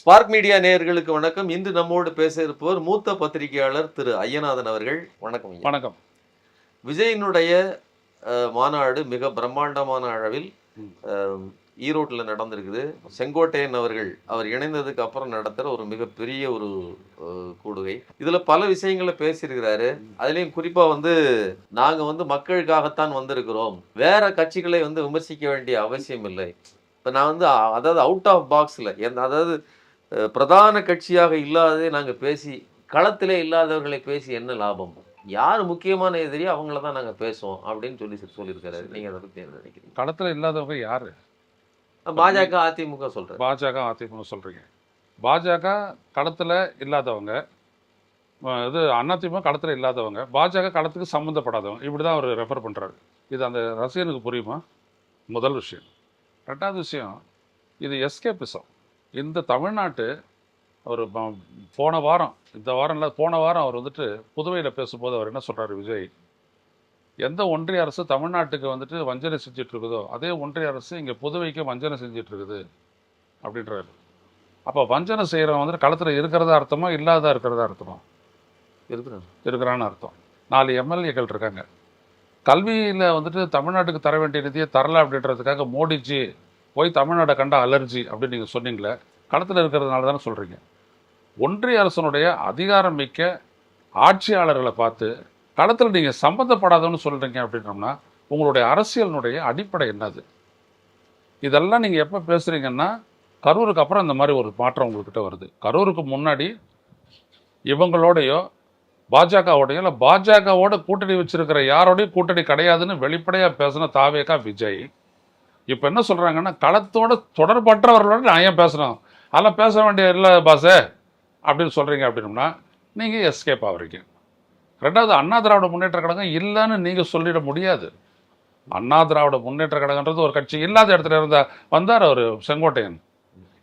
Spark media நேயர்களுக்கு வணக்கம். இன்று நம்மோடு பேச இருப்பவர் மூத்த பத்திரிகையாளர் திரு ஐயநாதன் அவர்கள். வணக்கம் ஐயா. வணக்கம். விஜயினுடைய மாநாடு மிக பிரம்மாண்டமான அளவில் ஈரோட்டில் நடந்திருக்குது. செங்கோட்டையன் அவர் இணைந்ததுக்கு அப்புறம் நடத்துகிற ஒரு மிகப்பெரிய ஒரு கூடுகை. இதில் பல விஷயங்களை பேசியிருக்கிறாரு. அதுலேயும் குறிப்பாக நாங்கள் மக்களுக்காகத்தான் வந்திருக்கிறோம், வேற கட்சிகளை விமர்சிக்க வேண்டிய அவசியம் இல்லை. இப்போ நான் அதாவது அவுட் ஆஃப் பாக்ஸில் அதாவது பிரதான கட்சியாக இல்லாததே நாங்கள் பேசி, களத்திலே இல்லாதவர்களை பேசி என்ன லாபம், யார் முக்கியமான எதிரியோ அவங்கள தான் நாங்கள் பேசுவோம் அப்படின்னு சொல்லியிருக்காரு. நீங்கள் அதை பற்றி என்ன நினைக்கிறீங்க? களத்தில் இல்லாதவங்க யார்? பாஜக அதிமுக சொல்கிறேன். பாஜக அதிமுக சொல்கிறீங்க. பாஜக களத்தில் இல்லாதவங்க, இது அதிமுக களத்தில் இல்லாதவங்க, பாஜக களத்துக்கு சம்மந்தப்படாதவங்க, இப்படி தான் அவர் ரெஃபர் பண்ணுறாரு. இது அந்த ரசிகனுக்கு புரியுமா? முதல் விஷயம். ரெண்டாவது விஷயம், இது எஸ்கேபிசம். இந்த தமிழ்நாட்டு அவர் போன வாரம் அவர் புதுவையில் பேசும்போது அவர் என்ன சொல்கிறார்? விஜய், எந்த ஒன்றிய அரசு தமிழ்நாட்டுக்கு வஞ்சனை செஞ்சுட்டு இருக்குதோ அதே ஒன்றிய அரசு இங்கே புதுவைக்கு வஞ்சனை செஞ்சுட்டு இருக்குது அப்படின்றாரு. அப்போ வஞ்சனை செய்கிறவன் களத்தில் இருக்கிறதா அர்த்தமா இல்லாததா இருக்கிறதா அர்த்தமா? இருக்கிறான்னு அர்த்தம். 4 எம்எல்ஏக்கள் இருக்காங்க. கல்வியில் தமிழ்நாட்டுக்கு தர வேண்டிய நிதியை தரல அப்படின்றதுக்காக மோடிஜி போய் தமிழ்நாட்டை கண்ட அலர்ஜி அப்படின்னு நீங்கள் சொன்னீங்களே, களத்தில் இருக்கிறதுனால தானே சொல்கிறீங்க. ஒன்றிய அரசனுடைய அதிகாரம் மிக்க ஆட்சியாளர்களை பார்த்து களத்தில் நீங்கள் சம்மந்தப்படாதவன்னு சொல்கிறீங்க அப்படின்னோம்னா உங்களுடைய அரசியலினுடைய அடிப்படை என்னது? இதெல்லாம் நீங்கள் எப்போ பேசுகிறீங்கன்னா கரூருக்கு அப்புறம் இந்த மாதிரி ஒரு மாற்றம் உங்கள்கிட்ட வருது. கரூருக்கு முன்னாடி இவங்களோடையோ பாஜகவோடையோ இல்லை பாஜகவோட கூட்டணி வச்சிருக்கிற யாரோடையும் கூட்டணி கிடையாதுன்னு வெளிப்படையாக பேசின தாவேகா விஜய் இப்போ என்ன சொல்கிறாங்கன்னா, களத்தோட தொடர்பற்றவர்களோட நான் ஏன் பேசணும், அதெல்லாம் பேச வேண்டிய இல்லை பாசே அப்படின்னு சொல்கிறீங்க அப்படின்னோம்னா நீங்கள் எஸ்கேப் ஆகிறீங்க. ரெண்டாவது, அண்ணா திராவிட முன்னேற்ற கழகம் இல்லைன்னு நீங்கள் சொல்லிட முடியாது. அண்ணா திராவிட முன்னேற்ற கழகன்றது ஒரு கட்சி இல்லாத இடத்துல வந்தார் அவர் செங்கோட்டையன்.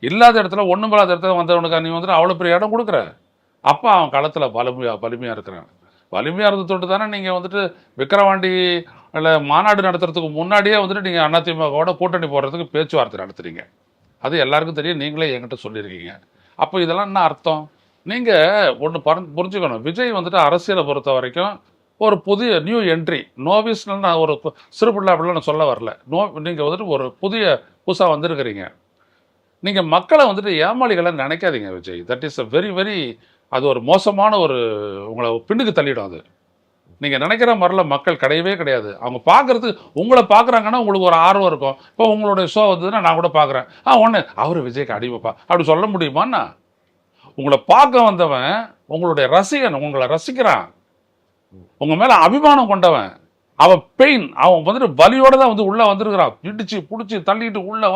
இல்லாத இடத்துல ஒன்றும் இல்லாத இடத்துல வந்தவனுக்கு நீ அவ்வளோ பெரிய இடம் கொடுக்குற. அப்போ அவன் களத்தில் வலிமையாக இருக்கிறான். வலிமையாக இருந்த தொட்டு தானே நீங்கள் விக்கிரவாண்டி இல்லை மாநாடு நடத்துறதுக்கு முன்னாடியே நீங்கள் அதிமுகவோட கூட்டணி போடுறதுக்கு பேச்சுவார்த்தை நடத்துறீங்க. அது எல்லாருக்கும் தெரியும், நீங்களே என்கிட்ட சொல்லியிருக்கீங்க. அப்போ இதெல்லாம் என்ன அர்த்தம்? நீங்கள் ஒன்று புரிஞ்சுக்கணும். விஜய் அரசியலை பொறுத்த வரைக்கும் ஒரு புதிய நியூ என்ட்ரி, நோவிஸ்னு நான் ஒரு சிறுபிள்ளை அப்படிலாம் நான் சொல்ல வரல. நீங்கள் ஒரு புதுசாக வந்திருக்கிறீங்க. நீங்கள் மக்களை ஏமாளிகளை நினைக்காதீங்க Vijay. That is a very very, அது ஒரு மோசமான உங்களை பின்னுக்கு தள்ளிடும். அது நீங்கள் நினைக்கிற மாதிரில மக்கள் கிடையவே கிடையாது. அவங்க பார்க்குறது, உங்களை பார்க்குறாங்கன்னா உங்களுக்கு ஒரு ஆர்வம் இருக்கும். இப்போ உங்களுடைய ஷோ வந்ததுன்னா நான் கூட பார்க்குறேன், ஒன்று அவர் விஜய்க்கு அடிமைப்பா அப்படி சொல்ல முடியுமாண்ணா? உங்களை பார்க்க வந்தவன் உங்களுடைய ரசிகன், உங்களை ரசிக்கிறான், உங்கள் மேலே அபிமானம் கொண்டவன். அவன் பெயின், அவன் வலியோடு தான் உள்ளே வந்திருக்கிறான். இடிச்சு பிடிச்சி தள்ளிட்டு உள்ளே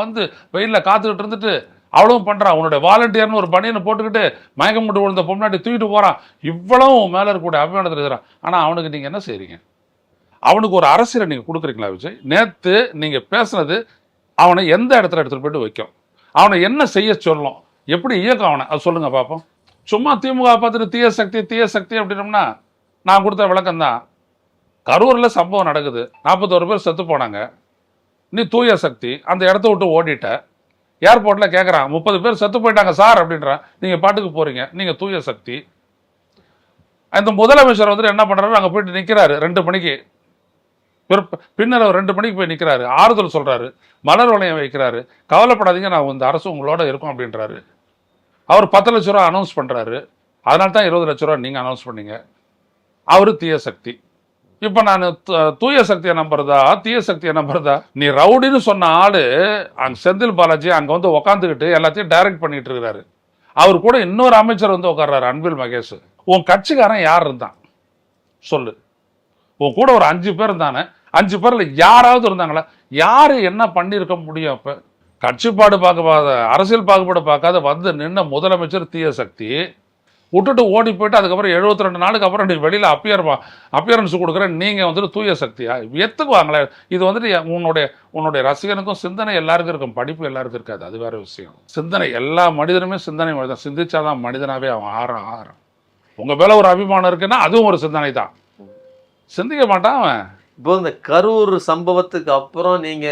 வெயிலில் காத்துக்கிட்டு இருந்துட்டு அவ்வளவும் பண்ணுறான். அவனுடைய வாலண்டியர்னு ஒரு பணியனை போட்டுக்கிட்டு மயக்கம் போட்டு விழுந்த பொம்னாட்டி தூக்கிட்டு போகிறான். இவ்வளவு மேலே இருக்கக்கூடிய அபிமானத்தில் இருக்கிறான். ஆனால் அவனுக்கு நீங்கள் என்ன செய்கிறீங்க? அவனுக்கு ஒரு அரசியலை நீங்கள் கொடுக்குறீங்களா விஜய்? நேற்று நீங்கள் பேசுனது அவனை எந்த இடத்துல எடுத்துகிட்டு போய்ட்டு வைக்கும், அவனை என்ன செய்ய சொல்லணும், எப்படி இயக்கம் அவனை, அது சொல்லுங்கள் பார்ப்போம். சும்மா திமுக பார்த்துட்டு தீய சக்தி அப்படின்னோம்னா நான் கொடுத்த விளக்கம் தான். கரூரில் சம்பவம் நடக்குது, 41 பேர் செத்து போனாங்க, நீ தூய சக்தி, அந்த இடத்த விட்டு ஓடிட்ட. ஏர்போர்ட்டில் கேட்குறான், 30 பேர் செத்து போயிட்டாங்க சார் அப்படின்றான், நீங்கள் பாட்டுக்கு போகிறீங்க, நீங்கள் தூய சக்தி. அந்த முதலமைச்சர் என்ன பண்ணுறாரு, அங்கே போயிட்டு நிற்கிறாரு 2 மணிக்கு, பின்னர் அவர் 2 மணிக்கு போய் நிற்கிறாரு, ஆறுதல் சொல்கிறாரு, மலர் வளையம் வைக்கிறாரு, கவலைப்படாதீங்க நான் இந்த அரசு உங்களோட இருக்கும் அப்படின்றாரு. அவர் 10 லட்ச ரூபா அனௌன்ஸ் பண்ணுறாரு, அதனால தான் 20 லட்ச ரூபா நீங்கள் அனௌன்ஸ் பண்ணீங்க. அவர் தீய சக்தி. இப்போ நான் தூய சக்தியை நம்புறதா தீய சக்தியை நம்புறதா? நீ ரவுடின்னு சொன்ன ஆளு அங்கே செந்தில் பாலாஜி அங்கே உக்காந்துக்கிட்டு எல்லாத்தையும் டைரக்ட் பண்ணிட்டு இருக்கிறாரு. அவர் கூட இன்னொரு அமைச்சர் உட்கார்றாரு, அன்பில் மகேஷ். உன் கட்சிக்காரன் யார் இருந்தான் சொல்லு? உன் கூட ஒரு 5 பேர் இருந்தானே, 5 பேர்ல யாராவது இருந்தாங்களா? யாரு என்ன பண்ணியிருக்க முடியும்? இப்போ கட்சி பார்க்காத, அரசியல் பாகுபாடு பார்க்காத நின்ன முதலமைச்சர் தீய சக்தி விட்டுட்டு ஓடி போயிட்டு அதுக்கப்புறம் 72 நாளுக்கு அப்புறம் நீ வெளியில் அப்பியரன்ஸ் கொடுக்குற நீங்கள் தூய சக்தியா? எத்துக்குவாங்களே? இது உன்னுடைய ரசிகனுக்கும் சிந்தனை எல்லாருக்கும் இருக்கும், படிப்பு எல்லாருக்கும் இருக்காது, அது வேற விஷயம். சிந்தனை, எல்லா மனிதனுமே சிந்தனை மனிதன், சிந்திச்சாதான் மனிதனாவே அவன் ஆறான். உங்கள் மேலே ஒரு அபிமானம் இருக்குன்னா அதுவும் ஒரு சிந்தனை தான். சிந்திக்க மாட்டான் அவன். இப்போ இந்த கரூர் சம்பவத்துக்கு அப்புறம் நீங்க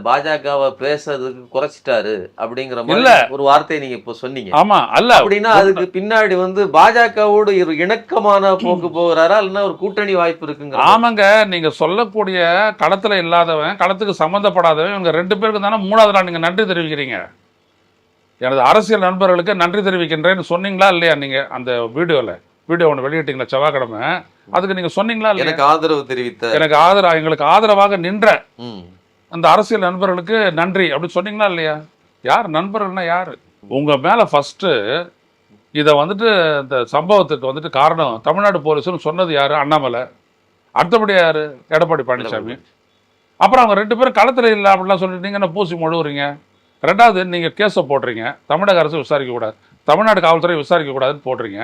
பாஜகவை பேசுறதுக்கு குறைச்சிட்டாரு அப்படிங்கிற இல்ல. மாதிரி ஒரு வார்த்தையை நீங்க இப்போ சொன்னீங்க. ஆமா அல்ல அப்படின்னா அதுக்கு பின்னாடி வந்து பாஜகவோடு ஒரு இணக்கமான போக்கு போகிறாரா இல்லைன்னா ஒரு கூட்டணி வாய்ப்பு இருக்குங்க? ஆமாங்க, நீங்க சொல்லக்கூடிய களத்துல இல்லாதவன், களத்துக்கு சம்பந்தப்படாதவன், இவங்க 2 பேருக்கு தானே 3வது நாள் நீங்க நன்றி தெரிவிக்கிறீங்க. எனது அரசியல் நண்பர்களுக்கு நன்றி தெரிவிக்கின்றேன்னு சொன்னீங்களா இல்லையா? நீங்க அந்த வீடியோ ஒன்று வெளியிட்டீங்களா செவ்வாய்க்கிழமை, அதுக்கு நீங்க சொன்னீங்களா இல்லையா? எனக்கு ஆதரவு தெரிவித்த எங்களுக்கு ஆதரவாக நின்ற ம். அந்த அரசியல் நண்பர்களுக்கு நன்றி அப்படின்னு சொன்னீங்களா இல்லையா? யார் நண்பர்கள்னா யாரு? உங்க மேல ஃபர்ஸ்ட் இதை வந்துட்டு இந்த சம்பவத்துக்கு வந்துட்டு காரணம் தமிழ்நாடு போலீஸ்னு சொன்னது யாரு? அண்ணாமலை. அடுத்தபடி யாரு? எடப்பாடி பழனிசாமி. அப்புறம் அவங்க 2 பேரும் களத்துல இல்லை அப்படிலாம் சொல்லிட்டு நீங்க என்ன பூசி மொழுவுறீங்க? 2வது நீங்க கேஸை போடுறீங்க, தமிழக அரசு விசாரிக்க கூடாது, தமிழ்நாடு காவல்துறை விசாரிக்க கூடாதுன்னு போடுறீங்க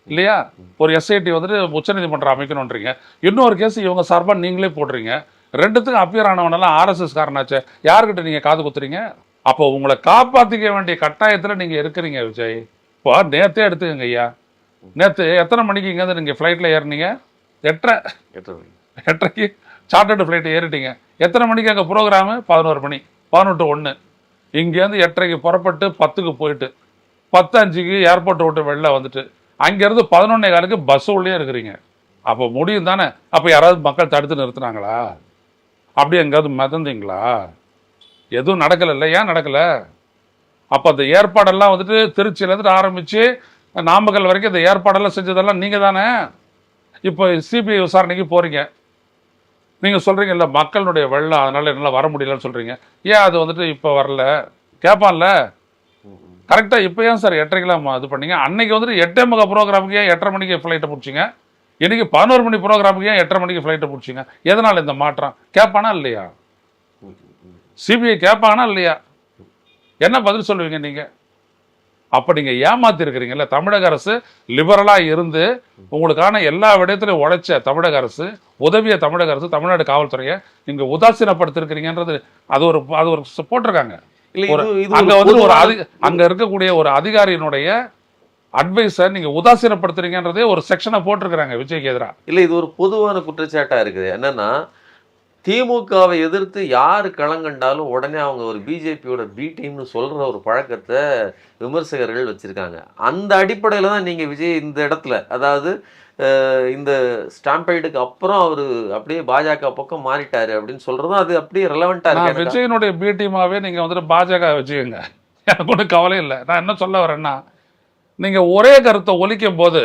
இல்லையா? ஒரு எஸ்ஐடி வந்துட்டு உச்சநீதிமன்றம் அமைக்கணுன்றீங்க. இன்னொரு கேஸ் இவங்க சார்பா நீங்களே போடுறீங்க. 2த்துக்கும் அப்பியர் ஆனவனெல்லாம் ஆர்எஸ்எஸ் காரனாச்சே, யாருக்கிட்ட நீங்க காது குத்துறீங்க? அப்போ உங்களை காப்பாத்திக்க வேண்டிய கட்டாயத்துல நீங்க இருக்கிறீங்க விஜய். இப்போ நேத்தே எடுத்துக்கங்க ஐயா, நேத்து எத்தனை மணிக்கு இங்கேருந்து நீங்க ஃப்ளைட்ல ஏறினீங்க? 8:30க்கு சார்ட்டர்டு ஃப்ளைட் ஏறிட்டீங்க. எத்தனை மணிக்கு அங்கே ப்ரோக்ராமு? 11 மணி, 11:01. இங்கேருந்து 8:30க்கு புறப்பட்டு 10க்கு போயிட்டு 10:05க்கு ஏர்போர்ட்டை விட்டு வெளில வந்துட்டு அங்கேருந்து 11:15க்கு பஸ் உள்ளே இருக்கிறீங்க. அப்போ முடியும் தானே? அப்போ யாராவது மக்கள் தடுத்து நிறுத்துனாங்களா? அப்படி எங்கேயாவது மிதந்தீங்களா? எதுவும் நடக்கலை இல்லை. ஏன் நடக்கலை? அப்போ அந்த ஏற்பாடெல்லாம் வந்துட்டு திருச்சியிலேருந்து ஆரம்பித்து நாமக்கல் வரைக்கும் இந்த ஏற்பாடெல்லாம் செஞ்சதெல்லாம் நீங்கள் தானே. இப்போ சிபிஐ விசாரணைக்கு போகிறீங்க. நீங்கள் சொல்கிறீங்க இல்லை மக்களுடைய வெள்ளம் அதனால் என்னால் வர முடியலன்னு சொல்கிறீங்க. ஏன் அது வந்துட்டு இப்போ வரல? கேட்பான்ல கரெக்டாக. இப்போ ஏன் சார் 8:30க்கெல்லாம் இது பண்ணீங்க? அன்னைக்கு வந்துட்டு 8:45 ப்ரோக்ராமுக்கு ஏன் 8:30 மணிக்கு ஃப்ளைட்டை பிடிச்சிங்க? இன்னைக்கு 11 மணி ப்ரோக்ராமுக்கு ஏன் 8:30 மணிக்கு ஃப்ளைட்டை பிடிச்சிங்க? எதனால் இந்த மாற்றம்? கேட்பானா இல்லையா? சிபிஐ கேட்பானா இல்லையா? என்ன பதில் சொல்லுவீங்க நீங்கள்? அப்போ நீங்கள் ஏமாத்திருக்கிறீங்கல்ல. தமிழக அரசு லிபரலாக இருந்து உங்களுக்கான எல்லா விடயத்திலையும் உழைச்ச தமிழக அரசு, உதவிய தமிழக அரசு, தமிழ்நாடு காவல்துறையை நீங்கள் உதாசீனப்படுத்திருக்கிறீங்கன்றது அது ஒரு போட்டிருக்காங்க. அங்க இருக்கக்கூடிய ஒரு அதிகாரியினுடைய அட்வைஸை நீங்க உதாசீனப்படுத்துறீங்கன்றதே ஒரு செக்ஷனை போட்டிருக்கிறாங்க விஜய்க்கு எதிராக. இல்லை, இது ஒரு பொதுவான குற்றச்சாட்டா இருக்குது. என்னன்னா திமுகவை எதிர்த்து யார் களங்கண்டாலும் உடனே அவங்க ஒரு பிஜேபியோட பி டீம்னு சொல்ற ஒரு பழக்கத்தை விமர்சகர்கள் வச்சிருக்காங்க. அந்த அடிப்படையில் தான் நீங்க விஜய் இந்த இடத்துல, அதாவது இந்த ஸ்டாம்பைடுக்கு அப்புறம் அவரு அப்படியே பாஜக பக்கம் மாறிட்டாரு அப்படின்னு சொல்றதும் அது அப்படியே ரெலவெண்டா இருக்கு. விஜயனுடைய பி டீமாவே நீங்க வந்துட்டு பாஜக வச்சுக்கோங்க, எனக்கு ஒன்றும் கவலை இல்லை. நான் என்ன சொல்ல வரேன்னா, நீங்க ஒரே கருத்தை ஒலிக்கும் போது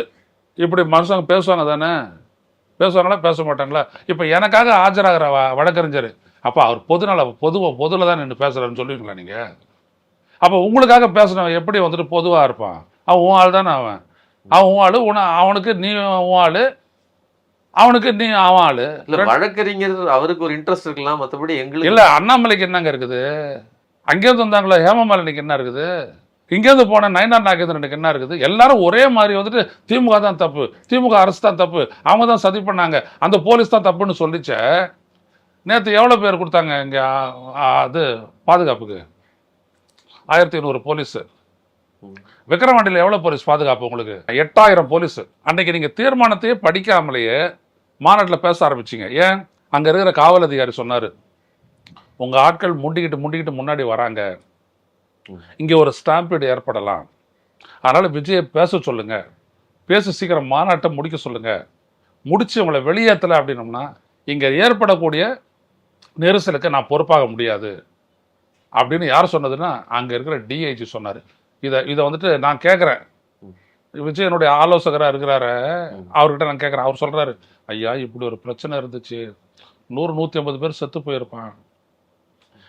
இப்படி மனுஷங்க பேசுவாங்க தானே? பேசுவாங்களா பேச மாட்டாங்களா? இப்போ எனக்காக ஆஜராகிற வழக்கறிஞர் அப்போ அவர் பொதுவில் தான் நின்று பேசுறாருன்னு சொல்லுவீங்களா நீங்க? அப்போ உங்களுக்காக பேசுனவன் எப்படி வந்துட்டு பொதுவாக இருப்பான்? அவன் உன் ஆள் தானே. அவன் உன் ஆளு, அவனுக்கு நீ உன் ஆளு, அவனுக்கு நீ அவன் ஆளு. வழக்கறிஞர் அவருக்கு ஒரு இன்ட்ரெஸ்ட் இருக்கலாம், மற்றபடி எங்களுக்கு இல்லை. அண்ணாமலைக்கு என்னங்க இருக்குது? அங்கேருந்து வந்தாங்களோ ஹேமமாலினிக்கு என்ன இருக்குது? இங்கேருந்து போன நயனார் நாகேந்திரனுக்கு என்ன இருக்குது? எல்லாரும் ஒரே மாதிரி வந்துட்டு திமுக தான் தப்பு, திமுக அரசு தான் தப்பு, அவங்க தான் சதி பண்ணாங்க, அந்த போலீஸ் தான் தப்புன்னு சொல்லிச்ச. நேற்று எவ்வளோ பேர் கொடுத்தாங்க இங்கே அது பாதுகாப்புக்கு? 1500 போலீஸு. விக்கிரவாண்டியில் எவ்வளோ போலீஸ் பாதுகாப்பு உங்களுக்கு? 8000 போலீஸு. அன்னைக்கு நீங்கள் தீர்மானத்தையே படிக்காமலேயே மாநாட்டில் பேச ஆரம்பிச்சிங்க. ஏன்? அங்கே இருக்கிற காவல் அதிகாரி சொன்னார், உங்கள் ஆட்கள் முண்டிக்கிட்டு முன்னாடி வராங்க, இங்கே ஒரு ஸ்டாம்பீடு ஏற்படலாம், அதனால் விஜயை பேச சொல்லுங்க, பேச சீக்கிரம் மாநாட்டை முடிக்க சொல்லுங்க, முடிச்சு உங்களை வெளியேற்றலை அப்படின்னோம்னா இங்கே ஏற்படக்கூடிய நெரிசலுக்கு நான் பொறுப்பாக முடியாது அப்படின்னு யார் சொன்னதுன்னா அங்கே இருக்கிற டிஐஜி சொன்னார். இதை வந்துட்டு நான் கேட்குறேன், விஜயனுடைய ஆலோசகராக இருக்கிறாரு, அவர்கிட்ட நான் கேட்குறேன். அவர் சொல்கிறாரு, ஐயா இப்படி ஒரு பிரச்சனை இருந்துச்சு, 100-150 பேர் செத்து போயிருப்பான்,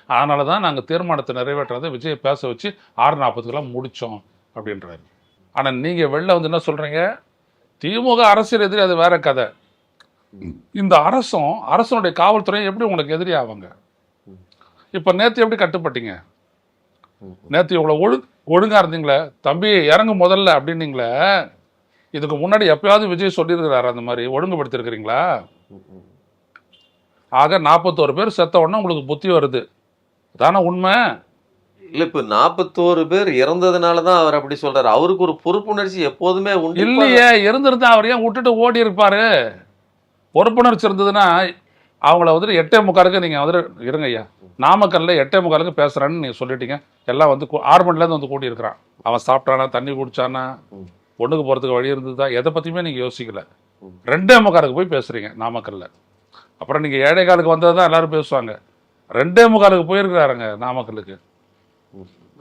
அதனால தான் நாங்கள் தீர்மானத்தை நிறைவேற்றாத விஜயை பேச வச்சு 6:40க்கெல்லாம் முடித்தோம் அப்படின்றாரு. ஆனால் நீங்கள் வெளில வந்து என்ன சொல்கிறீங்க? திமுக அரசியல் எதிரி, அது வேற கதை. இந்த அரசனுடைய காவல்துறை எப்படி உங்களுக்கு எதிரி ஆவாங்க? இப்போ நேற்று எப்படி கட்டுப்பட்டீங்க? நேற்று இவ்வளோ ஒழுங்காக இருந்தீங்களே, தம்பி இறங்கு முதல்ல அப்படின்னீங்களே, இதுக்கு முன்னாடி எப்பயாவது விஜய் சொல்லியிருக்கிறாரு அந்த மாதிரி ஒழுங்குபடுத்திருக்கிறீங்களா? ஆக 41 பேர் செத்த உடனே உங்களுக்கு புத்தி வருது தானே உண்மை? இல்ல, இப்ப 41 பேர் இறந்ததுனால தான் அவர் அப்படி சொல்றாரு. அவருக்கு ஒரு பொறுப்புணர்ச்சி எப்போதுமே உண்டு இல்லையே. இருந்திருந்தா அவர் ஏன் விட்டுட்டு ஓடி இருப்பாரு? பொறுப்புணர்ச்சி இருந்ததுன்னா அவங்கள வந்துட்டு 8:45 நீங்கள் வந்துட்டு இருங்க ஐயா, நாமக்கல்ல 8:45 பேசுகிறேன்னு நீங்கள் சொல்லிட்டீங்க. எல்லாம் வந்து 6 மணிலேருந்து வந்து கூட்டியிருக்கிறான். அவன் சாப்பிட்டானா, தண்ணி குடிச்சானா, ஒன்றுக்கு போகிறதுக்கு வழி இருந்ததா, எதை பற்றியுமே நீங்கள் யோசிக்கல. 2:45 போய் பேசுகிறீங்க நாமக்கல்ல. அப்புறம் நீங்கள் 7:15 வந்தது தான் எல்லாரும் பேசுவாங்க. 2:45 போயிருக்கிறாருங்க நாமக்கலுக்கு.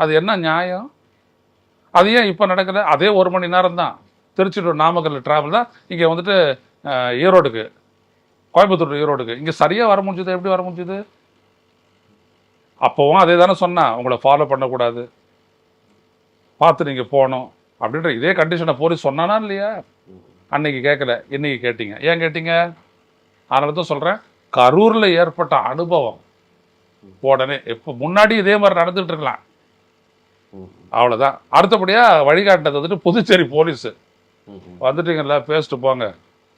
அது என்ன நியாயம்? அது ஏன் இப்போ நடக்கல? அதே 1 மணி நேரம் தான் திருச்சி டு நாமக்கல் ட்ராவல் தான். இங்கே வந்துட்டு ஈரோடுக்கு, கோயம்புத்தூர் டு ஈரோடுக்கு இங்கே சரியாக வர முடிஞ்சது. எப்படி வர முடிஞ்சுது? அப்போவும் அதே தானே சொன்னா, உங்களை ஃபாலோ பண்ணக்கூடாது, பார்த்து நீங்கள் போகணும் அப்படின்ற இதே கண்டிஷனை போலீஸ் சொன்னானா இல்லையா? அன்னைக்கு கேட்கல, இன்னைக்கு கேட்டீங்க. ஏன் கேட்டீங்க? அதனால தான் சொல்கிறேன், கரூரில் ஏற்பட்ட அனுபவம் உடனே இப்போ முன்னாடி இதே மாதிரி நடந்துட்டு இருக்கலாம், அவ்வளோதான். அடுத்தபடியாக வழிகாட்டினது வந்துட்டு புதுச்சேரி போலீஸு. வந்துட்டீங்கல்ல, பேசிட்டு போங்க,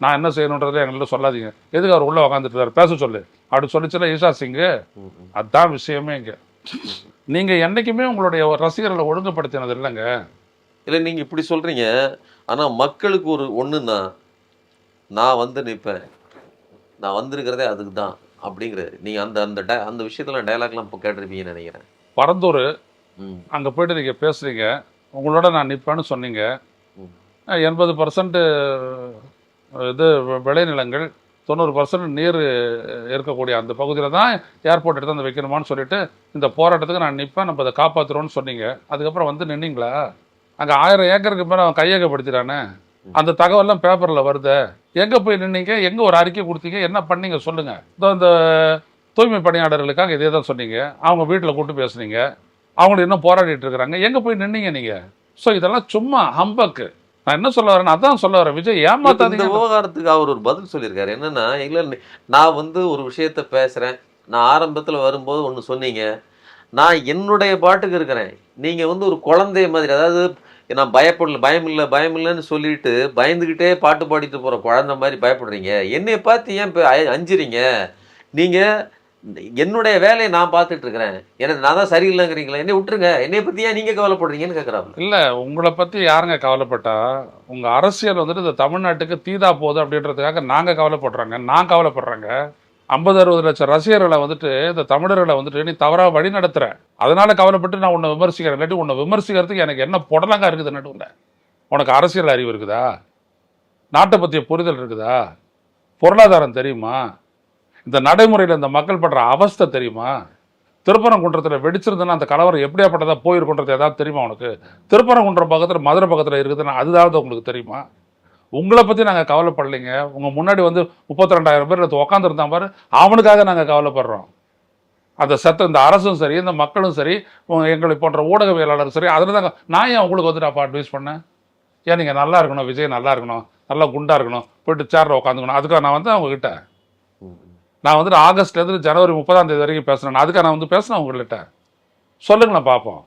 நான் என்ன செய்யணுன்றதை எங்கள்கிட்ட சொல்லாதீங்க, எதுக்கு அவர் உள்ளே உக்காந்துட்டு பேச சொல்லு அப்படி சொல்லிச்சுல ஈஷா சிங்கு. அதுதான் விஷயமே இங்கே. நீங்கள் என்றைக்குமே உங்களுடைய ரசிகர்களை ஒழுங்குபடுத்தினது இல்லைங்க. இல்லை, நீங்கள் இப்படி சொல்கிறீங்க, ஆனால் மக்களுக்கு ஒரு ஒன்றுன்னா, நான் வந்து நிற்பேன், நான் வந்திருக்கிறதே அதுக்கு தான் அப்படிங்கிறது. நீங்கள் அந்த அந்த அந்த விஷயத்தில் டைலாக்லாம் இப்போ கேட்டிருப்பீங்கன்னு நினைக்கிறேன். பரந்தூர் அங்கே போயிட்டு நீங்கள் பேசுகிறீங்க, உங்களோட நான் நிற்பேன்னு சொன்னீங்க. 80% இது விளைநிலங்கள், 90% நீர் இருக்கக்கூடிய அந்த பகுதியில் தான் ஏர்போர்ட் எடுத்து அந்த வைக்கணுமான்னு சொல்லிட்டு, இந்த போராட்டத்துக்கு நான் நிற்பேன், நம்ம அதை காப்பாற்றுறோன்னு சொன்னீங்க. அதுக்கப்புறம் வந்து நின்னீங்களா? அங்கே 1000 ஏக்கருக்கு மேலே அவன் கையகப்படுத்திட்டானே, அந்த தகவல்லாம் பேப்பரில் வருது. எங்கே போய் நின்னீங்க? எங்கே ஒரு அறிக்கை கொடுத்தீங்க? என்ன பண்ணீங்க சொல்லுங்கள். இந்த தூய்மை பணியாளர்களுக்காக இதே தான் சொன்னீங்க, அவங்க வீட்டில் கூப்பிட்டு பேசுனீங்க, அவங்களும் இன்னும் போராடிட்டு இருக்கிறாங்க. எங்கே போய் நின்னீங்க நீங்கள்? ஸோ இதெல்லாம் சும்மா ஹம்பக்கு. நான் என்ன சொல்ல வரேன், அதான் சொல்ல வரேன். விஜய் ஏமாத்தாதீங்க. இந்த விவகாரத்துக்கு அவர் ஒரு பதில் சொல்லியிருக்காரு. என்னன்னா, இல்லை நான் வந்து ஒரு விஷயத்த பேசுகிறேன், நான் ஆரம்பத்தில் வரும்போது ஒன்று சொன்னீங்க, நான் என்னுடைய பாட்டுக்கு இருக்கிறேன், நீங்கள் வந்து ஒரு குழந்தை மாதிரி, அதாவது நான் பயம் இல்லைன்னு சொல்லிட்டு பயந்துக்கிட்டே பாட்டு பாடிட்டு போகிற குழந்தை மாதிரி பயப்படுறீங்க, என்னை பார்த்து ஏன் இப்போ அஞ்சுறீங்க? நீங்கள் என்னுடைய வேலையை நான் பார்த்துட்டு இருக்கிறேன், எனக்கு நான் தான் சரியில்லைங்கிறீங்களா? என்னை விட்டுருங்க, என்னை பற்றி ஏன் நீங்கள் கவலைப்படுறீங்கன்னு கேட்குறாங்க. இல்லை, உங்களை பற்றி யாருங்க கவலைப்பட்டா? உங்கள் அரசியல் வந்துட்டு இந்த தமிழ்நாட்டுக்கு தீதா போகுது அப்படின்றதுக்காக நாங்கள் கவலைப்படுறாங்க, நான் கவலைப்படுறேங்க. 50-60 லட்சம் ரசிகர்களை வந்துட்டு இந்த தமிழர்களை வந்துட்டு நீ தவறாக வழி நடத்துற, அதனால கவலைப்பட்டு நான் உன்னை விமர்சிக்கிறேன். இல்லாட்டி உன்னை விமர்சிக்கிறதுக்கு எனக்கு என்ன புடலங்கா இருக்குது நடுவில்? உனக்கு அரசியல் அறிவு இருக்குதா? நாட்டை பற்றிய புரிதல் இருக்குதா? பொருளாதாரம் தெரியுமா? இந்த நடைமுறையில் இந்த மக்கள் படுற அவஸ்தை தெரியுமா? திருப்பரங்குன்றத்தில் வெடிச்சிருந்ததுன்னா அந்த கலவரம் எப்படியாப்பட்டதா போயிருக்குன்றது ஏதாவது தெரியுமா உனக்கு? திருப்பரங்குன்றம் பக்கத்தில் மதுரை பக்கத்தில் இருக்குதுன்னா அதுதாவது உங்களுக்கு தெரியுமா? உங்களை பற்றி நாங்கள் கவலைப்படலைங்க. உங்கள் முன்னாடி வந்து 32,000 பேர் உட்காந்துருந்தான் பாரு, அவனுக்காக நாங்கள் கவலைப்படுறோம். அந்த சத்தம் இந்த அரசும் சரி, இந்த மக்களும் சரி, எங்களை போன்ற ஊடகவியலாளரும் சரி, அதில் தாங்க. நான் ஏன் உங்களுக்கு வந்துட்டு அப்போ அட்வைஸ் பண்ணேன்? ஏன் நீங்கள் நல்லா இருக்கணும், விஜய் நல்லா இருக்கணும், நல்லா குண்டாக இருக்கணும், போயிட்டு சேரில் உட்காந்துக்கணும், அதுக்காக நான் வந்து அவங்ககிட்ட நான் வந்துட்டு ஆகஸ்ட்லேருந்து ஜனவரி 30ஆம் தேதி வரைக்கும் பேசுனேன். அதுக்காக நான் வந்து பேசினேன் உங்கள்கிட்ட. சொல்லுங்களேன் பார்ப்போம்.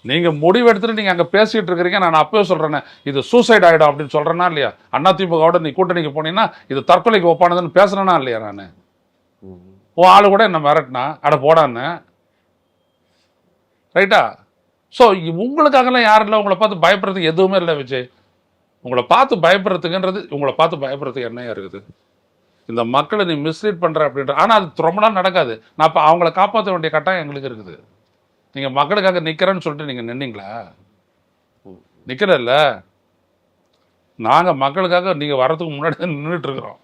நீங்கள் முடிவெடுத்துட்டு நீங்கள் அங்கே பேசிகிட்டு இருக்கிறீங்க. நான் அப்பவே சொல்கிறேன்னே, இது சூசைட் ஆகிடும் அப்படின்னு சொல்கிறேன்னா இல்லையா? அதிமுகவோட நீ கூட்டணிக்கு போனீங்கன்னா இது தற்கொலைக்கு ஒப்பானதுன்னு பேசுனேன்னா இல்லையா? நான் ஆளு கூட என்ன மிரட்டினா அட போடான்னு, ரைட்டா? ஸோ உங்களுக்காகலாம் யாரும் இல்லை, உங்களை பார்த்து பயப்படுறதுக்கு எதுவுமே இல்லை விஜய். உங்களை பார்த்து பயப்படுறதுக்கு என்னையா இருக்குது? இந்த மக்களை நீ மிஸ்லீட் பண்ணுற அப்படின்ற. ஆனால் அது ரொம்ப நாள் நடக்காது. நான் இப்போ அவங்கள காப்பாற்ற வேண்டிய கட்டாயம் எங்களுக்கு இருக்குது. நீங்கள் மக்களுக்காக நிற்கிறேன்னு சொல்லிட்டு நீங்கள் நின்னீங்களா? நிற்கிறல்ல. நாங்கள் மக்களுக்காக நீங்கள் வர்றதுக்கு முன்னாடி தான் நின்றுட்டு இருக்கிறோம்.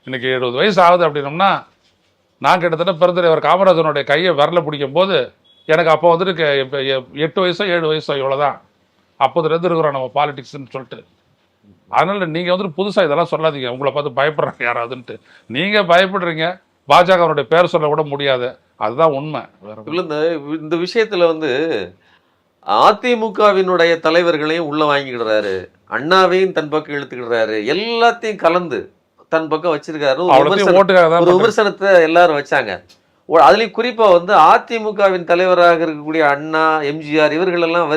இன்றைக்கி 70 வயசு ஆகுது அப்படின்னோம்னா, நான் கிட்டத்தட்ட பெருந்தலைவர் காமராஜனுடைய கையை விரல பிடிக்கும் போது எனக்கு அப்போ வந்துட்டு 8 வயசோ 7 வயசோ இவ்வளோதான். அப்போதுலேருந்து இருக்கிறோம் நம்ம பாலிடிக்ஸ்ன்னு சொல்லிட்டு. அதனால் நீங்கள் வந்துட்டு புதுசாக இதெல்லாம் சொல்லாதீங்க, உங்களை பார்த்து பயப்படுறாங்க யாராவதுன்ட்டு. நீங்கள் பயப்படுறீங்க, பாஜகவனுடைய பேர் சொல்ல கூட முடியாது, அதுதான் உண்மை. இந்த விஷயத்தில் வந்து அதிமுகவினுடைய தலைவர்களையும் உள்ள வாங்கிக்கிடுறாரு, அண்ணாவையும் தன் பக்கம் இழுத்துக்கிடுறாரு, எல்லாத்தையும் கலந்து தன் பக்கம் வச்சிருக்காரு. ஒரு விமர்சனத்தை எல்லாரும் வச்சாங்க. அதுலேயும் குறிப்பாக வந்து அதிமுகவின் தலைவராக இருக்கக்கூடிய அண்ணா, எம்ஜிஆர் இவர்களெல்லாம்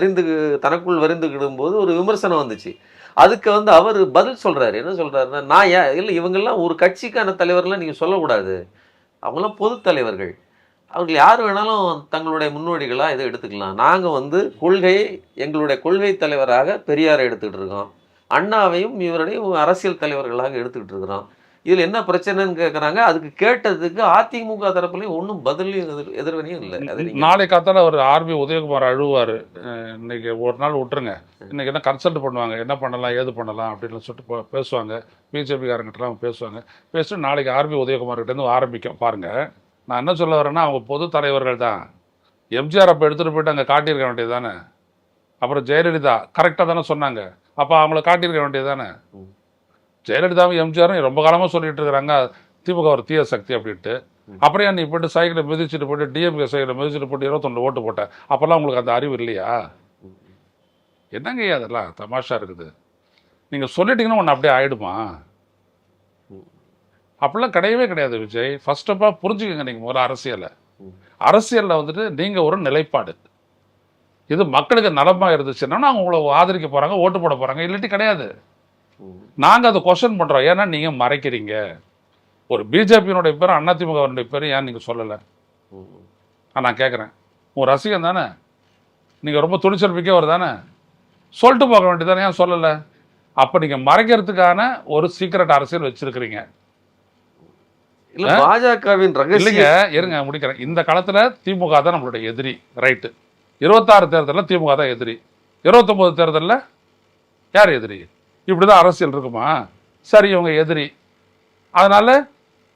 தனக்குள் வரிந்துக்கிடும் போது ஒரு விமர்சனம் வந்துச்சு. அதுக்கு வந்து அவர் பதில் சொல்கிறாரு. என்ன சொல்கிறாருன்னா, நான் இல்லை, இவங்கெல்லாம் ஒரு கட்சிக்கான தலைவர்லாம் நீங்கள் சொல்லக்கூடாது, அவங்களாம் பொது தலைவர்கள், அவர்கள் யார் வேணாலும் தங்களுடைய முன்னோடிகளாக இதை எடுத்துக்கலாம். நாங்கள் வந்து எங்களுடைய கொள்கை தலைவராக பெரியாரை எடுத்துக்கிட்டு இருக்கோம், அண்ணாவையும் இவருடைய அரசியல் தலைவர்களாக எடுத்துக்கிட்டு இருக்கிறோம். இதுல என்ன பிரச்சனைன்னு கேக்குறாங்க. அதுக்கு கேட்டதுக்கு அதிமுக தரப்புலயும் ஒன்றும் பதிலையும் எதிர்வினையும் இல்லை. அது நீங்க நாளை காத்தால ஒரு ஆர்பி உதயகுமார் அழுவாரு. இன்னைக்கு ஒரு நாள் விட்டுருங்க, இன்னைக்கு என்ன கன்சல்ட் பண்ணுவாங்க, என்ன பண்ணலாம் ஏது பண்ணலாம் அப்படின்னு சொல்லிட்டு பேசுவாங்க. பிஜேபிக்காரங்கிட்டலாம் பேசுவாங்க. பேசிட்டு நாளைக்கு ஆர்பி உதயகுமார் கிட்டேருந்து ஆரம்பிக்கும் பாருங்க. நான் என்ன சொல்ல வரேன்னா, அவங்க பொது தலைவர்கள் தான். எம்ஜிஆர் அப்போ எடுத்துகிட்டு போயிட்டு அங்கே காட்டியிருக்க வேண்டியது தானே. அப்புறம் ஜெயலலிதா கரெக்டாக தானே சொன்னாங்க, அப்போ அவங்கள காட்டியிருக்க வேண்டியது தானே. ஜெயலலிதாவும் எம்ஜிஆரும் ரொம்ப காலமாக சொல்லிட்டு இருக்கிறாங்க திமுக ஒரு தீய சக்தி அப்படின்ட்டு. அப்புறம் ஏன் நீ போய்ட்டு சைக்கிளை மிதிச்சுட்டு போய்ட்டு டிஎம்கே சைக்கிளை மிதிச்சுட்டு போட்டு 21 ஓட்டு போட்டேன், அப்போல்லாம் உங்களுக்கு அந்த அறிவு இல்லையா? என்னங்க அதெல்லாம் தமாஷா இருக்குது. நீங்கள் சொல்லிட்டீங்கன்னா ஒன்று அப்படியே ஆயிடுமா? அப்படிலாம் கிடையவே கிடையாது விஜய். ஃபர்ஸ்ட் ஆஃப் ஆல் புரிஞ்சுக்கோங்க, நீங்கள் முதல்ல அரசியலில் வந்துட்டு நீங்கள் ஒரு நிலைப்பாடு, இது மக்களுக்கு நலமாக இருந்துச்சுன்னா அவங்க உங்களை ஆதரிக்க போகிறாங்க, ஓட்டு போட போகிறாங்க, இல்லாட்டி கிடையாது. நாங்கள் அதை கொஸ்டின் பண்ணுறோம். ஏன்னா நீங்கள் மறைக்கிறீங்க. ஒரு பிஜேபியினுடைய பேர் அதிமுகவினுடைய பேர் ஏன் நீங்கள் சொல்லலை? நான் கேட்குறேன், உன் ரசிகன் தானே நீங்கள், ரொம்ப துணிச்சல் மிக்கவர் தானே, சொல்லிட்டு போக வேண்டியதானே, ஏன் சொல்லலை? அப்போ நீங்கள் மறைக்கிறதுக்கான ஒரு சீக்ரெட் அரசியல் வச்சிருக்கிறீங்க. இல்ல பாஜகவின் இல்லைங்க, ரகசிய இருங்க முடிக்கிறேன். இந்த காலத்தில் திமுக தான் நம்மளுடைய எதிரி, ரைட்டு. 26 தேர்தலில் திமுக தான் எதிரி, 29 தேர்தலில் யார் எதிரி? இப்படிதான் அரசியல் இருக்குமா? சரி, இவங்க எதிரி, அதனால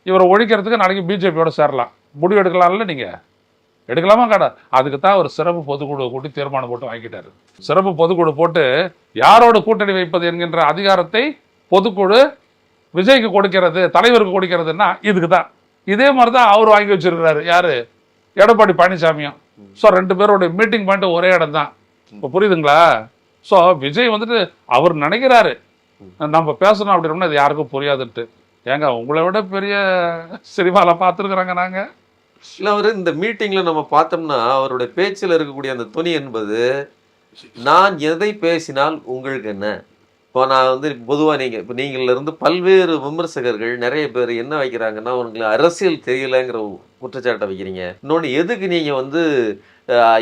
இவரை ஒழிக்கிறதுக்கு நாளைக்கு பிஜேபியோட சேரலாம், முடிவு எடுக்கலாம்ல. நீங்கள் எடுக்கலாமா கடை? அதுக்கு தான் ஒரு சிறப்பு பொதுக்குழு கூட்டி தீர்மானம் போட்டு வாங்கிட்டாரு. சிறப்பு பொதுக்குழு போட்டு யாரோட கூட்டணி வைப்பது என்கின்ற அதிகாரத்தை பொதுக்குழு விஜய்க்கு கொடுக்கிறது, தலைவருக்கு கொடுக்கிறதுன்னா இதுக்கு தான். இதே மாதிரி தான் அவர் வாங்கி வச்சிருக்கிறாரு, யாரு? எடப்பாடி பழனிசாமியும். ஸோ 2 பேரோட மீட்டிங் பாயிண்ட் ஒரே இடம் தான். இப்போ புரியுதுங்களா? ஸோ விஜய் வந்துட்டு அவர் நினைக்கிறாரு நம்ம பேசணும் அப்படின்னா அது யாருக்கும் புரியாதுன்ட்டு. ஏங்க உங்களை விட பெரிய சினிமாவில் பார்த்துருக்குறாங்க நாங்கள். இல்ல அவரு இந்த மீட்டிங்ல நம்ம பார்த்தோம்னா அவருடைய பேச்சில் இருக்கக்கூடிய அந்த துணி என்பது, நான் எதை பேசினால் உங்களுக்கு என்ன. இப்போ நான் வந்து பொதுவாக இப்போ நீங்கள்ல இருந்து பல்வேறு விமர்சகர்கள் நிறைய பேர் என்ன வைக்கிறாங்கன்னா, உங்களுக்கு அரசியல் தெரியலைங்கிற குற்றச்சாட்டை வைக்கிறீங்க. இன்னொன்று, எதுக்கு நீங்கள் வந்து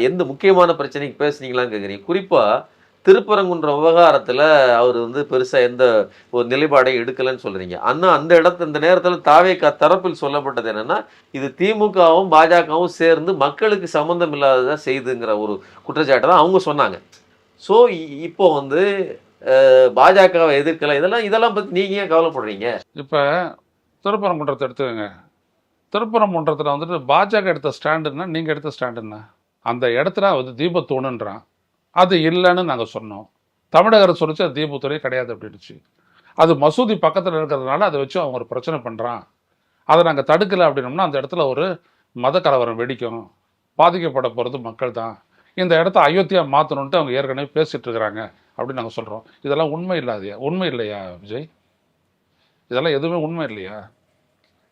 எந்த முக்கியமான பிரச்சனைக்கு பேசுனீங்களான்னு கேட்குறீங்க. குறிப்பாக திருப்பரங்குன்ற விவகாரத்தில் அவர் வந்து பெருசாக எந்த ஒரு நிலைப்பாடை எடுக்கலைன்னு சொல்கிறீங்க. ஆனால் அந்த நேரத்தில் தாவேகா தரப்பில் சொல்லப்பட்டது என்னென்னா, இது திமுகவும் பாஜகவும் சேர்ந்து மக்களுக்கு சம்மந்தம் இல்லாததாக செய்துங்கிற ஒரு குற்றச்சாட்டை தான் அவங்க சொன்னாங்க. ஸோ இப்போ வந்து பாஜகவை எதிர்க்கல, இதெல்லாம் பற்றி நீங்கள் ஏன் கவலைப்படுறீங்க? இப்போ திருப்பரங்குன்றத்தை எடுத்துக்கோங்க. திருப்பரங்குன்றத்தில் வந்துட்டு பாஜக எடுத்த ஸ்டாண்டுன்னா நீங்கள் எடுத்த ஸ்டாண்டுன்னா, அந்த இடத்துல வந்து தீபத்தூணுன்றான், அது இல்லைன்னு நாங்கள் சொன்னோம். தமிழக அரசு சொல்லிச்சு அது தீபத்துறை கிடையாது அப்படின்னுச்சு. அது மசூதி பக்கத்தில் இருக்கிறதுனால அதை வச்சு அவங்க ஒரு பிரச்சனை பண்ணுறான், அதை நாங்கள் தடுக்கலை அப்படின்னோம்னா அந்த இடத்துல ஒரு மத கலவரம் வெடிக்கும், பாதிக்கப்பட போகிறது மக்கள் தான், இந்த இடத்த அயோத்தியா மாற்றணுன்ட்டு அவங்க ஏற்கனவே பேசிகிட்டு இருக்கிறாங்க அப்படின்னு நாங்கள் சொல்கிறோம். இதெல்லாம் உண்மை இல்லையா விஜய்? இதெல்லாம் எதுவுமே உண்மை இல்லையா?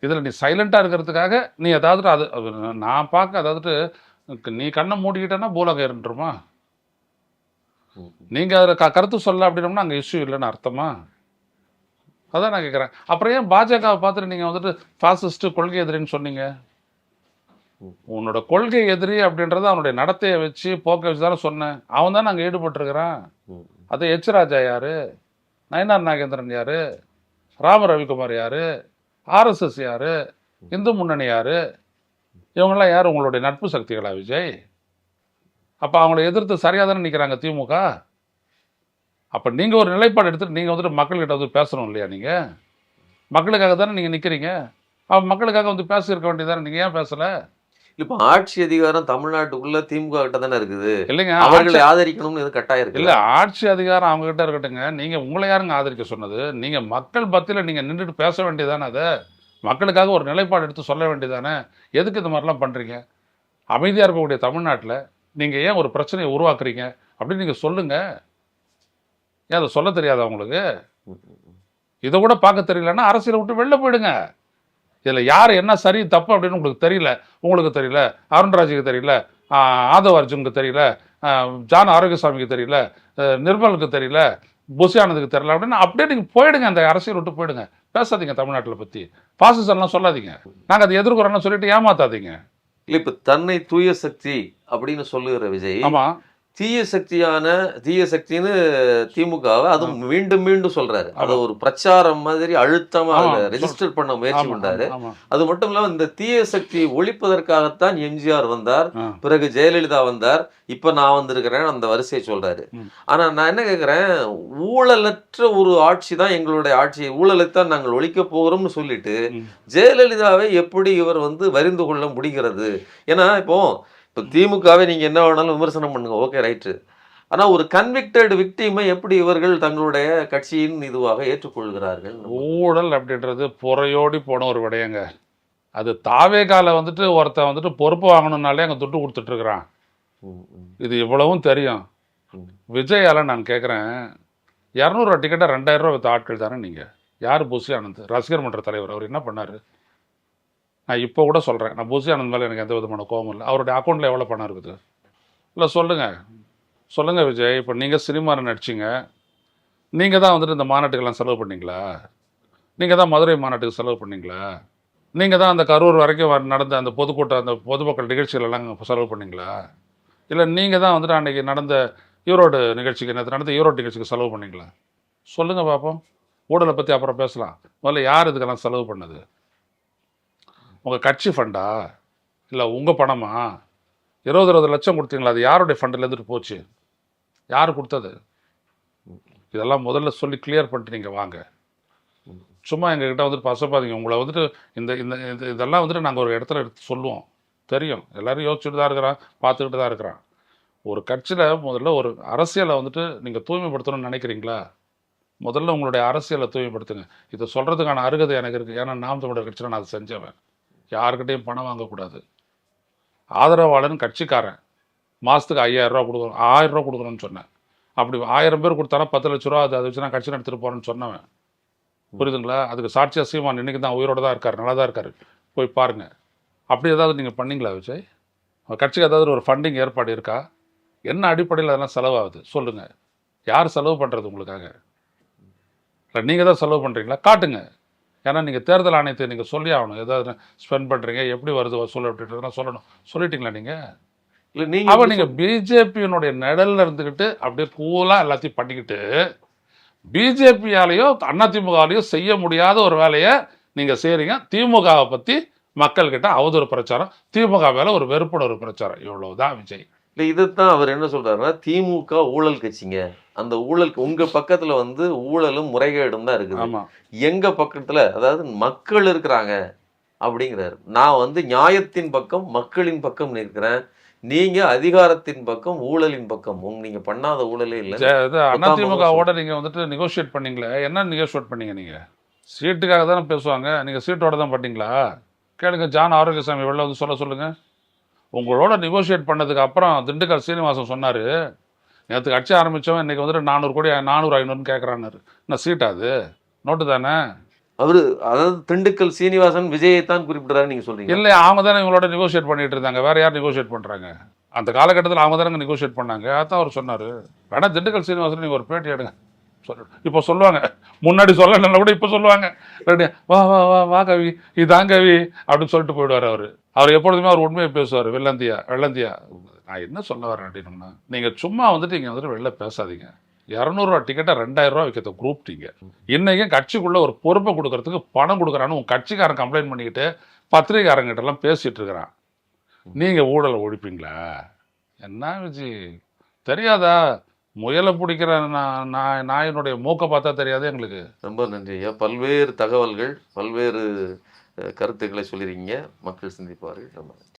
இதில் நீ சைலண்ட்டாக இருக்கிறதுக்காக நீ ஏதாவது அது நான் பார்க்க, அதாவது நீ கண்ணை மூடிக்கிட்டேன்னா பூலகம் ஏறிட்டுருமா? நீங்கள் அதில் கருத்து சொல்ல அப்படின்னோம்னா அங்கே இஷ்யூ இல்லைன்னு அர்த்தமா? அதான் நான் கேட்குறேன். அப்புறம் ஏன் பாஜகவை பார்த்துட்டு நீங்கள் வந்துட்டு ஃபாசிஸ்ட்டு கொள்கை எதிரின்னு சொன்னீங்க? உன்னோட கொள்கை எதிரி அப்படின்றத அவனுடைய நடத்தையை வச்சு போக்க வச்சு தானே சொன்னேன். அவன் தான் நாங்கள் ஈடுபட்டுருக்கிறான். அது எச் ராஜா யாரு, நயனார் நாகேந்திரன் யாரு, ராம ரவிக்குமார் யாரு, ஆர்எஸ்எஸ் யாரு, இந்து முன்னணி யாரு, இவங்கெல்லாம் யார்? உங்களுடைய நட்பு சக்திகளா விஜய்? அப்போ அவங்கள எதிர்த்து சரியாக தானே நிற்கிறாங்க திமுக. அப்போ நீங்கள் ஒரு நிலைப்பாடு எடுத்துகிட்டு நீங்கள் வந்துட்டு மக்கள்கிட்ட வந்து பேசணும் இல்லையா? நீங்கள் மக்களுக்காக தானே நீங்கள் நிற்கிறீங்க. அவன் மக்களுக்காக வந்து பேசியிருக்க வேண்டியதானே, நீங்கள் ஏன் பேசலை? இப்போ ஆட்சி அதிகாரம் தமிழ்நாட்டுக்குள்ள திமுக கிட்ட தானே இருக்குது. இல்லைங்க, அவர்களை ஆதரிக்கணும்னு எது கட்டாயம் இருக்கு? இல்லை, ஆட்சி அதிகாரம் அவங்க கிட்ட இருக்கட்டுங்க. நீங்கள் உங்களை யாருங்க ஆதரிக்க சொன்னது? நீங்கள் மக்கள் பத்தியில் நீங்கள் நின்றுட்டு பேச வேண்டியதானே, அதை மக்களுக்காக ஒரு நிலைப்பாடு எடுத்து சொல்ல வேண்டியதானே. எதுக்கு இந்த மாதிரிலாம் பண்ணுறீங்க? அமைதியாக இருக்கக்கூடிய தமிழ்நாட்டில் நீங்கள் ஏன் ஒரு பிரச்சனையை உருவாக்குறீங்க அப்படின்னு நீங்கள் சொல்லுங்கள். ஏன் அதை சொல்ல தெரியாதா உங்களுக்கு? இதை கூட பார்க்க தெரியலன்னா அரசியலை விட்டு வெளில போயிடுங்க. இதில் யார் என்ன சரி தப்பு அப்படின்னு உங்களுக்கு தெரியல. உங்களுக்கு தெரியல, அருண்ராஜுக்கு தெரியல, ஆதவ் அர்ஜுனுக்கு தெரியல, ஜான் ஆரோக்கியசாமிக்கு தெரியல, நிர்மலுக்கு தெரியல, புஷியானதுக்கு தெரியல அப்படின்னு அப்படியே நீங்கள் போயிடுங்க. அந்த அரசியல் விட்டு போயிடுங்க. பேசாதீங்க தமிழ்நாட்டில் பற்றி. பாசிசம்லாம் சொல்லாதீங்க. நாங்கள் அதை எதிர்க்கிறோன்னு சொல்லிட்டு ஏமாத்தாதீங்க. இல்லை, இப்போ தன்னை தூய சக்தி அப்படின்னு சொல்லுகிற விஜய், ஆமாம், தீய சக்தின்னு திமுகவை அதுவும் மீண்டும் மீண்டும் சொல்றாரு. அதை ஒரு பிரச்சாரம் மாதிரி அழுத்தமா ஆமா, ரெஜிஸ்டர் பண்ண முயற்சி ஆமா, பண்றாரு. ஆமா. அது மட்டும் இல்லாம இந்த தீய சக்தியை ஒழிப்பதற்காகத்தான் எம்ஜிஆர் வந்தார், ஆ. பிறகு ஜெயலலிதா வந்தார், இப்ப நான் வந்திருக்கிறேன் அந்த வரிசையை சொல்றாரு. ஆனா நான் என்ன கேட்கிறேன், ஊழலற்ற ஒரு ஆட்சி தான் எங்களுடைய ஆட்சி, ஊழலைத்தான் நாங்கள் ஒழிக்க போகிறோம்னு சொல்லிட்டு ஜெயலலிதாவை எப்படி இவர் வரிந்து கொள்ள முடிகிறது? ஏன்னா இப்போ திமுகவை நீங்க என்ன வேணாலும் விமர்சனம் பண்ணுங்க, ஓகே ரைட்டு. ஆனா ஒரு கன்விக்டட் விக்டிமை எப்படி இவர்கள் தங்களுடைய கட்சியின் இதுவாக ஏற்றுக்கொள்கிறார்கள்? ஊழல் அப்படின்றது புறையோடி போன ஒரு விடயங்க. அது தாவேகால ஒருத்தன் பொறுப்பு வாங்கணும்னாலே அங்கே துட்டு கொடுத்துட்டு இருக்கிறான். இது இவ்வளவும் தெரியும். விஜயால நான் கேட்குறேன், 200 டிக்கெட்டை 2000 வித்த ஆட்கள் தானே நீங்கள்? யார் புசி ஆனந்த், ரசிகர் மன்ற தலைவர், அவர் என்ன பண்ணார்? நான் இப்போ கூட சொல்கிறேன், நான் புசி ஆனந்த் மேலே எனக்கு எந்த விதமான கோபம் இல்லை. அவருடைய அக்கௌண்ட்டில் எவ்வளோ பணம் இருக்குது? இல்லை சொல்லுங்கள் விஜய். இப்போ நீங்கள் சினிமாவில் நடிச்சிங்க, நீங்கள் தான் இந்த மாநாட்டுக்கெல்லாம் செலவு பண்ணீங்களா? நீங்கள் தான் மதுரை மாநாட்டுக்கு செலவு பண்ணீங்களா? நீங்கள் தான் அந்த கரூர் வரைக்கும் நடந்த அந்த பொதுக்கூட்டம், அந்த பொதுமக்கள் நிகழ்ச்சிகளெல்லாம் செலவு பண்ணீங்களா? இல்லை நீங்கள் தான் அன்றைக்கி நடந்த ஈரோடு நிகழ்ச்சிக்கு, நடந்த ஈரோடு நிகழ்ச்சிக்கு செலவு பண்ணீங்களா? சொல்லுங்கள் பார்ப்போம். ஊழலை பற்றி அப்புறம் பேசலாம். முதல்ல யார் இதுக்கெல்லாம் செலவு பண்ணது? உங்கள் கட்சி ஃபண்டா இல்லை உங்கள் பணமா? 20 லட்சம் கொடுத்தீங்களா? அது யாருடைய ஃபண்டில் போச்சு? யார் கொடுத்தது? இதெல்லாம் முதல்ல சொல்லி கிளியர் பண்ணிட்டு நீங்கள் வாங்க. சும்மா எங்ககிட்ட பசப்பாதீங்க. உங்களை இந்த இந்த இதெல்லாம் நாங்கள் ஒரு இடத்துல எடுத்து சொல்லுவோம். தெரியும், எல்லோரும் யோசிச்சுட்டு தான் இருக்கிறான், பார்த்துக்கிட்டு தான் இருக்கிறான். ஒரு கட்சியில் முதல்ல ஒரு அரசியலை நீங்கள் தூய்மைப்படுத்தணும்னு நினைக்கிறீங்களா? முதல்ல உங்களுடைய அரசியலை தூய்மைப்படுத்துங்க. இதை சொல்கிறதுக்கான அருகதை எனக்கு இருக்குது. ஏன்னா நாம் தமிழர் கட்சியில் நான் அதை செஞ்சவன். யாருக்கிட்டையும் பணம் வாங்கக்கூடாது. ஆதரவாளன் கட்சிக்காரன் மாதத்துக்கு 5000 ரூபா கொடுக்குறோம், 1000 ரூபா கொடுக்குறோன்னு சொன்னேன். அப்படி 1000 பேர் கொடுத்தாலும் 10 லட்ச ரூபா அதை வச்சு நான் கட்சி நடத்திட்டு போகிறேன்னு சொன்னவன். புரியுதுங்களா? அதுக்கு சாட்சியா சீமான் இன்னைக்கு தான் உயிரோட தான் இருக்கார், நல்லா தான் இருக்காரு, போய் பாருங்க. அப்படி ஏதாவது நீங்கள் பண்ணீங்களா விஜய்? கட்சிக்கு ஏதாவது ஒரு ஃபண்டிங் ஏற்பாடு இருக்கா? என்ன அடிப்படையில் அதெல்லாம் செலவாகுது சொல்லுங்கள். யார் செலவு பண்ணுறது உங்களுக்காக? இல்லை நீங்கள் தான் செலவு பண்ணுறீங்களா? காட்டுங்க. ஏன்னா நீங்கள் தேர்தல் ஆணையத்தை நீங்கள் சொல்லி ஆகணும். ஏதாவது ஸ்பெண்ட் பண்ணுறீங்க, எப்படி வருது வசூல் அப்படின்றதெல்லாம் சொல்லணும். சொல்லிட்டீங்களா நீங்கள்? இல்லை நீங்கள் அப்போ நீங்கள் பிஜேபியினுடைய நிழலில் இருந்துக்கிட்டு அப்படியே கூலாக எல்லாத்தையும் பண்ணிக்கிட்டு பிஜேபியாலேயோ அதிமுகவாலேயோ செய்ய முடியாத ஒரு வேலையை நீங்கள் செய்கிறீங்க. திமுகவை பற்றி மக்கள்கிட்ட அவதூறு பிரச்சாரம், திமுக மேலே ஒரு வெறுப்புணர்வு பிரச்சாரம், இவ்வளவுதான் விஜய். இல்லை இதைத்தான் அவர் என்ன சொல்றாருன்னா, திமுக ஊழல் கட்சிங்க, அந்த ஊழலுக்கு உங்க பக்கத்துல ஊழலும் முறைகேடும் தான் இருக்குது. ஆமா, எங்க பக்கத்துல அதாவது மக்கள் இருக்கிறாங்க அப்படிங்கிறாரு. நான் நியாயத்தின் பக்கம், மக்களின் பக்கம் நிற்கிறேன். நீங்க அதிகாரத்தின் பக்கம், ஊழலின் பக்கம். நீங்க பண்ணாத ஊழலே இல்லை. அதிமுகவோட நீங்க நெகோஷியேட் பண்ணீங்களே, என்ன நெகோஷியேட் பண்ணீங்க? நீங்க சீட்டுக்காக தானே பேசுவாங்க, நீங்க சீட்டோட தான் பண்ணீங்களா? கேளுங்க, ஜான் ஆரோக்கியசாமி வெளில சொல்லுங்க. உங்களோட நெகோஷியேட் பண்ணதுக்கு அப்புறம் திண்டுக்கல் சீனிவாசன் சொன்னாரு, நேற்று கட்சி ஆரம்பிச்சவன் இன்னைக்கு 400 கோடி 400 500 கேட்கறான்னு. என்ன சீட்டா அது? நோட்டு தானே. அவரு அதாவது திண்டுக்கல் சீனிவாசன் விஜயத்தான் குறிப்பிடுறாரு நீங்க சொல்றீங்க. இல்லை, அவங்க தானே இவங்களோட நெகோஷியேட் பண்ணிட்டு இருந்தாங்க. வேற யார் நெகோஷியேட் பண்றாங்க? அந்த காலகட்டத்தில் அவங்க தானே நெகோஷியேட் பண்ணாங்க. அதான் அவர் சொன்னார். வேணா திண்டுக்கல் சீனிவாசன் நீங்கள் ஒரு பேட்டி எடுங்க. இப்போ சொல்லுவாங்க, முன்னாடி சொல்லலைன்னா கூட இப்போ சொல்லுவாங்க, வா வா வா வா கவி, இதான் கவி அப்படின்னு சொல்லிட்டு போயிடுவார். அவர் எப்பொழுதுமே அவர் உண்மையை பேசுவார். வெள்ளந்தியா நான் என்ன சொல்ல வரேன் அப்படின்னா, நீங்கள் சும்மா இங்கே வெளில பேசாதீங்க. 200 டிக்கெட்டை 2000 ரூபா விற்கிறத குரூப்டீங்க. இன்னைக்கும் கட்சிக்குள்ள ஒரு பொறுப்பை கொடுக்கறதுக்கு பணம் கொடுக்குறான்னு உங்க கட்சிக்காரன் கம்ப்ளைண்ட் பண்ணிக்கிட்டு பத்திரிகைக்காரங்கிட்ட எல்லாம் பேசிட்டு இருக்கிறான். நீங்க ஊழலை ஒழிப்பீங்களா? என்ன விஜய் தெரியாதா? முயலை பிடிக்கிற நாயினுடைய மூக்கை பார்த்தா தெரியாது எங்களுக்கு. ரொம்ப நன்றி ஐயா. பல்வேறு தகவல்கள், பல்வேறு கருத்துக்களை சொல்லியிருக்கீங்க. மக்கள் சிந்திப்பார்கள். ரொம்ப